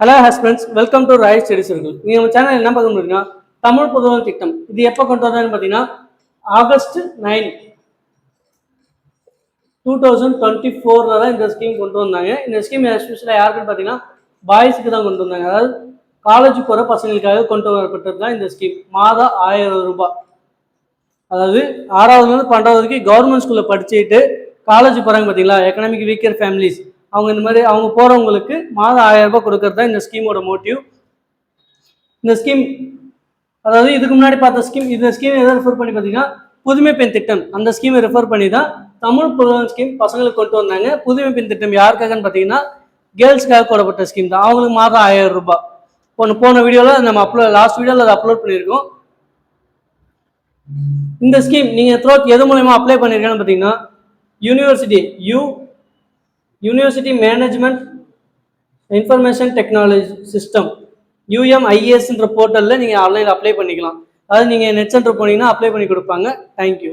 Hello husbands, welcome to Roy study circle. நீங்கள் நம்ம channel என்ன பார்க்க முடியுங்கன்னா தமிழ் புதுவல் திட்டம். இது எப்போ கொண்டு வந்தான்னு பார்த்தீங்கன்னா ஆகஸ்ட் 9, 2024 தான் இந்த ஸ்கீம் கொண்டு வந்தாங்க. இந்த ஸ்கீம் எஸ்பெஷலாக யாருக்குன்னு பார்த்தீங்கன்னா பாய்ஸுக்கு தான் கொண்டு வந்தாங்க. அதாவது காலேஜ் போகிற பசங்களுக்காக கொண்டு வரப்பட்டது தான் இந்த ஸ்கீம். மாதம் 1000 ரூபாய். அதாவது 6வதுலேருந்து 12வதுக்கு கவர்மெண்ட் ஸ்கூலில் படிச்சுட்டு காலேஜ் போகிறாங்க பார்த்தீங்களா, எக்கனாமிக் வீக்கர் ஃபேமிலிஸ், அவங்க இந்த மாதிரி அவங்க போகிறவங்களுக்கு மாதம் 1000 ரூபாய் கொடுக்கறது தான் இந்த ஸ்கீமோட மோட்டிவ். இந்த ஸ்கீம் அதாவது இதுக்கு முன்னாடி பார்த்த ஸ்கீம், இந்த ஸ்கீம் எதை ரெஃபர் பண்ணி பார்த்தீங்கன்னா புதுமை பெண் திட்டம். அந்த ஸ்கீமை ரெஃபர் பண்ணி தான் தமிழ் புதுவன் ஸ்கீம் பசங்களுக்கு கொண்டு வந்தாங்க. புதுமை பெண் திட்டம் யாருக்காகன்னு பார்த்தீங்கன்னா கேர்ள்ஸ்க்காக போடப்பட்ட ஸ்கீம் தான். அவங்களுக்கு மாதம் 1000 ரூபாய். போன வீடியோவில் நம்ம லாஸ்ட் வீடியோவில் அதை அப்லோட் பண்ணியிருக்கோம். இந்த ஸ்கீம் நீங்கள் எது மூலயமா அப்ளை பண்ணியிருக்கேன்னு பார்த்தீங்கன்னா university management information technology system UMIS போர்ட்டலில் நீங்கள் ஆன்லைனில் அப்ளை பண்ணிக்கலாம். அதாவது நீங்கள் நெட் சென்டர் போனீங்கன்னா அப்ளை பண்ணி கொடுப்பாங்க. தேங்க்யூ.